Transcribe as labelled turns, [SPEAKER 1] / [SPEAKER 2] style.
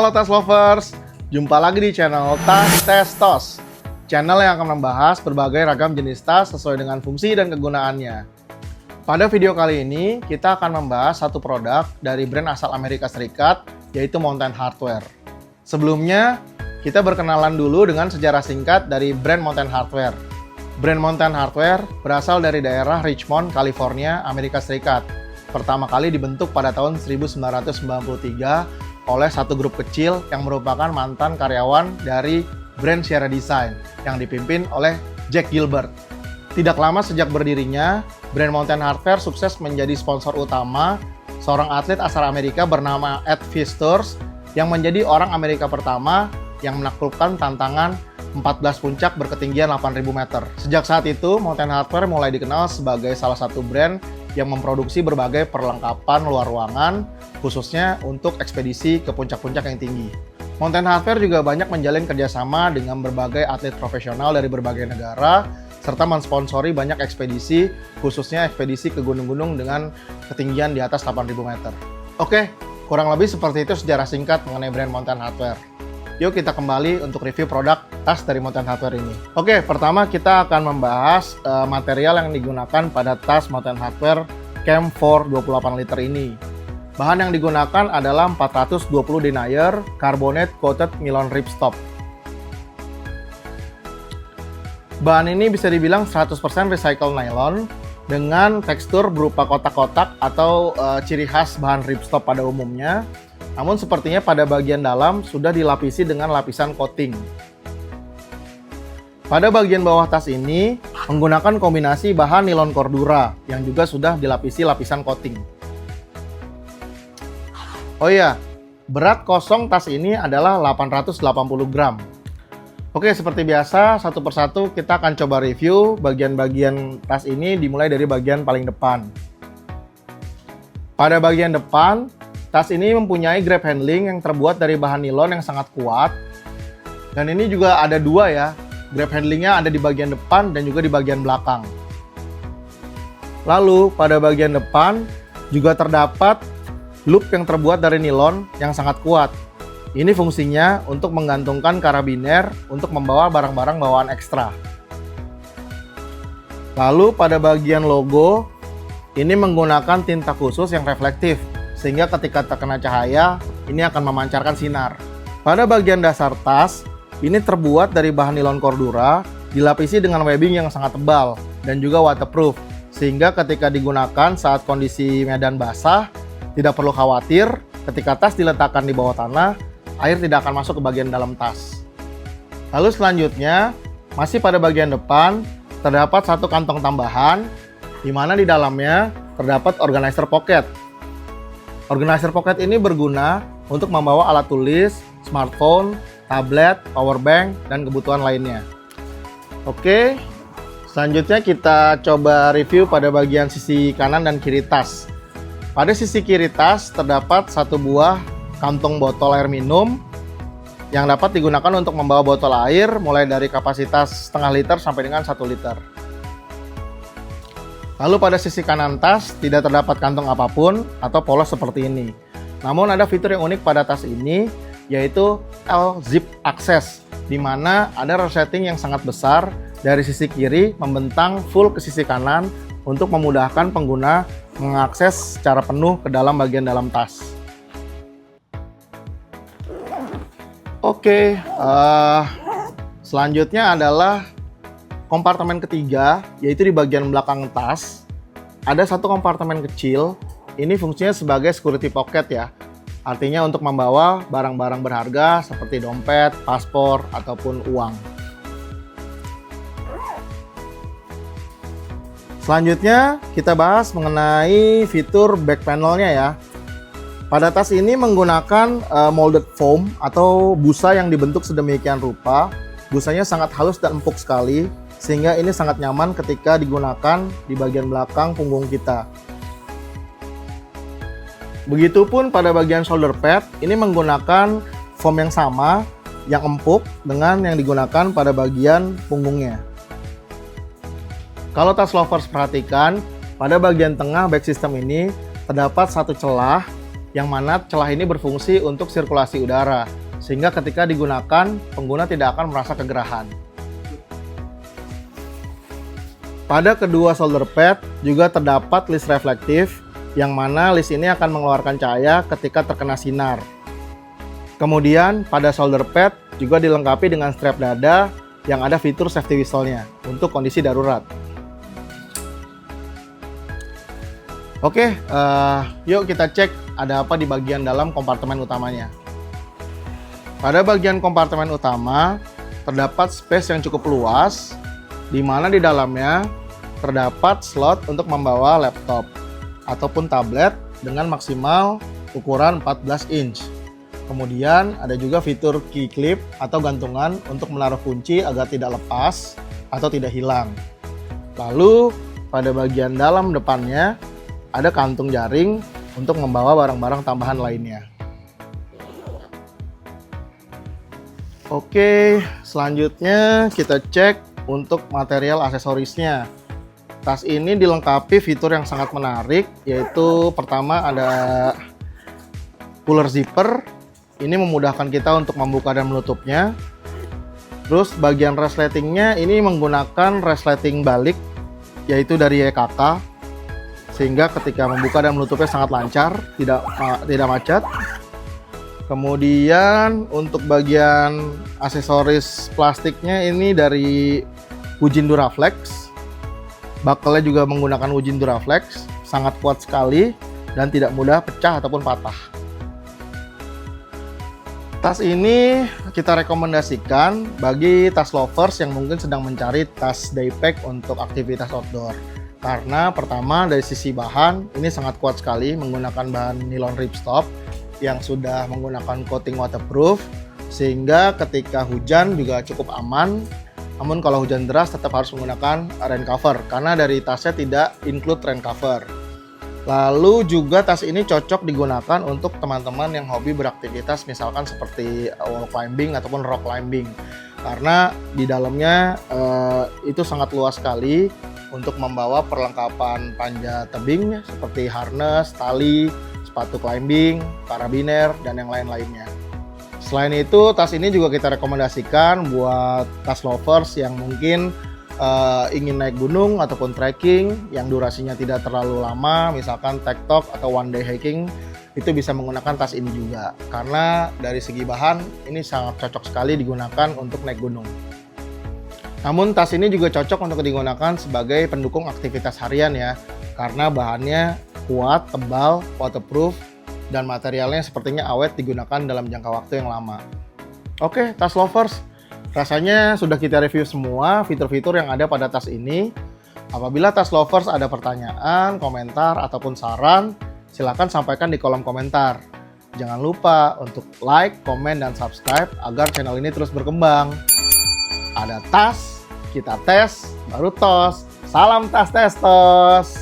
[SPEAKER 1] Halo tas lovers, jumpa lagi di channel Tas Tes Tos, channel yang akan membahas berbagai ragam jenis tas sesuai dengan fungsi dan kegunaannya. Pada video kali ini, kita akan membahas satu produk dari brand asal Amerika Serikat, yaitu Mountain Hardwear. Sebelumnya, kita berkenalan dulu dengan sejarah singkat dari brand Mountain Hardwear. Brand Mountain Hardwear berasal dari daerah Richmond, California, Amerika Serikat. Pertama kali dibentuk pada tahun 1993 oleh satu grup kecil yang merupakan mantan karyawan dari brand Sierra Design yang dipimpin oleh Jack Gilbert. Tidak lama sejak berdirinya, brand Mountain Hardwear sukses menjadi sponsor utama seorang atlet asal Amerika bernama Ed Viesturs yang menjadi orang Amerika pertama yang menaklukkan tantangan 14 puncak berketinggian 8.000 meter. Sejak saat itu, Mountain Hardwear mulai dikenal sebagai salah satu brand yang memproduksi berbagai perlengkapan luar ruangan, khususnya untuk ekspedisi ke puncak-puncak yang tinggi. Mountain Hardwear juga banyak menjalin kerjasama dengan berbagai atlet profesional dari berbagai negara, serta mensponsori banyak ekspedisi, khususnya ekspedisi ke gunung-gunung dengan ketinggian di atas 8.000 meter. Oke, kurang lebih seperti itu sejarah singkat mengenai brand Mountain Hardwear. Yuk kita kembali untuk review produk tas dari Mountain Hardwear ini. Oke, pertama kita akan membahas material yang digunakan pada tas Mountain Hardwear Camp 4 28 liter ini. Bahan yang digunakan adalah 420 denier carbonate coated nylon ripstop. Bahan ini bisa dibilang 100% recycle nylon dengan tekstur berupa kotak-kotak atau ciri khas bahan ripstop pada umumnya. Namun sepertinya pada bagian dalam sudah dilapisi dengan lapisan coating. Pada bagian bawah tas ini menggunakan kombinasi bahan nilon cordura yang juga sudah dilapisi lapisan coating. Oh iya, berat kosong tas ini adalah 880 gram. Oke, seperti biasa satu persatu kita akan coba review bagian-bagian tas ini dimulai dari bagian paling depan. Pada bagian depan, tas ini mempunyai grab handling yang terbuat dari bahan nilon yang sangat kuat. Dan ini juga ada dua ya, grab handlingnya ada di bagian depan dan juga di bagian belakang. Lalu pada bagian depan juga terdapat loop yang terbuat dari nilon yang sangat kuat. Ini fungsinya untuk menggantungkan karabiner untuk membawa barang-barang bawaan ekstra. Lalu pada bagian logo, ini menggunakan tinta khusus yang reflektif, sehingga ketika terkena cahaya, ini akan memancarkan sinar. Pada bagian dasar tas, ini terbuat dari bahan nilon cordura, dilapisi dengan webbing yang sangat tebal, dan juga waterproof, sehingga ketika digunakan saat kondisi medan basah, tidak perlu khawatir ketika tas diletakkan di bawah tanah, air tidak akan masuk ke bagian dalam tas. Lalu selanjutnya, masih pada bagian depan, terdapat satu kantong tambahan, di mana di dalamnya terdapat organizer pocket. Organizer pocket ini berguna untuk membawa alat tulis, smartphone, tablet, power bank, dan kebutuhan lainnya. Oke, selanjutnya kita coba review pada bagian sisi kanan dan kiri tas. Pada sisi kiri tas terdapat satu buah kantong botol air minum yang dapat digunakan untuk membawa botol air mulai dari kapasitas setengah liter sampai dengan 1 liter. Lalu pada sisi kanan tas tidak terdapat kantong apapun atau polos seperti ini. Namun ada fitur yang unik pada tas ini, yaitu L-Zip Access, di mana ada resleting yang sangat besar dari sisi kiri membentang full ke sisi kanan untuk memudahkan pengguna mengakses secara penuh ke dalam bagian dalam tas. Oke, selanjutnya adalah kompartemen ketiga, yaitu di bagian belakang tas. Ada satu kompartemen kecil, ini fungsinya sebagai security pocket ya. Artinya untuk membawa barang-barang berharga seperti dompet, paspor, ataupun uang. Selanjutnya kita bahas mengenai fitur back panelnya ya. Pada tas ini menggunakan molded foam atau busa yang dibentuk sedemikian rupa. Busanya sangat halus dan empuk sekali, sehingga ini sangat nyaman ketika digunakan di bagian belakang punggung kita. Begitupun pada bagian shoulder pad, ini menggunakan foam yang sama, yang empuk dengan yang digunakan pada bagian punggungnya. Kalau tas lovers perhatikan, pada bagian tengah back system ini terdapat satu celah yang mana celah ini berfungsi untuk sirkulasi udara. sehingga ketika digunakan, pengguna tidak akan merasa kegerahan. Pada kedua shoulder pad juga terdapat list reflektif, yang mana list ini akan mengeluarkan cahaya ketika terkena sinar. Kemudian pada shoulder pad juga dilengkapi dengan strap dada yang ada fitur safety whistle-nya untuk kondisi darurat. Oke, yuk kita cek ada apa di bagian dalam kompartemen utamanya. Pada bagian kompartemen utama terdapat space yang cukup luas, di mana di dalamnya terdapat slot untuk membawa laptop ataupun tablet dengan maksimal ukuran 14 inch. Kemudian ada juga fitur key clip atau gantungan untuk menaruh kunci agar tidak lepas atau tidak hilang. Lalu pada bagian dalam depannya ada kantung jaring untuk membawa barang-barang tambahan lainnya. Oke, selanjutnya kita cek untuk material aksesorisnya. Tas ini dilengkapi fitur yang sangat menarik, yaitu pertama ada puller zipper. Ini memudahkan kita untuk membuka dan menutupnya. Terus bagian resletingnya ini menggunakan resleting balik, yaitu dari YKK, sehingga ketika membuka dan menutupnya sangat lancar, tidak macet. Kemudian untuk bagian aksesoris plastiknya ini dari Wujin Duraflex. Buckle-nya juga menggunakan Wujin Duraflex, sangat kuat sekali dan tidak mudah pecah ataupun patah. Tas ini kita rekomendasikan bagi tas lovers yang mungkin sedang mencari tas daypack untuk aktivitas outdoor. Karena pertama dari sisi bahan ini sangat kuat sekali, menggunakan bahan nilon ripstop yang sudah menggunakan coating waterproof, sehingga ketika hujan juga cukup aman. Namun kalau hujan deras tetap harus menggunakan rain cover karena dari tasnya tidak include rain cover. Lalu juga tas ini cocok digunakan untuk teman-teman yang hobi beraktivitas misalkan seperti wall climbing ataupun rock climbing, karena di dalamnya itu sangat luas sekali untuk membawa perlengkapan panjat tebing seperti harness, tali, sepatu climbing, karabiner, dan yang lain-lainnya. Selain itu, tas ini juga kita rekomendasikan buat tas lovers yang mungkin ingin naik gunung ataupun trekking yang durasinya tidak terlalu lama, misalkan tektok atau one day hiking, itu bisa menggunakan tas ini juga. Karena dari segi bahan, ini sangat cocok sekali digunakan untuk naik gunung. Namun tas ini juga cocok untuk digunakan sebagai pendukung aktivitas harian ya, karena bahannya kuat, tebal, waterproof, dan materialnya sepertinya awet digunakan dalam jangka waktu yang lama. Oke, tas lovers, rasanya sudah kita review semua fitur-fitur yang ada pada tas ini. Apabila tas lovers ada pertanyaan, komentar, ataupun saran, silakan sampaikan di kolom komentar. Jangan lupa untuk like, komen, dan subscribe agar channel ini terus berkembang. Ada tas, kita tes, baru tos. Salam tas tes tos.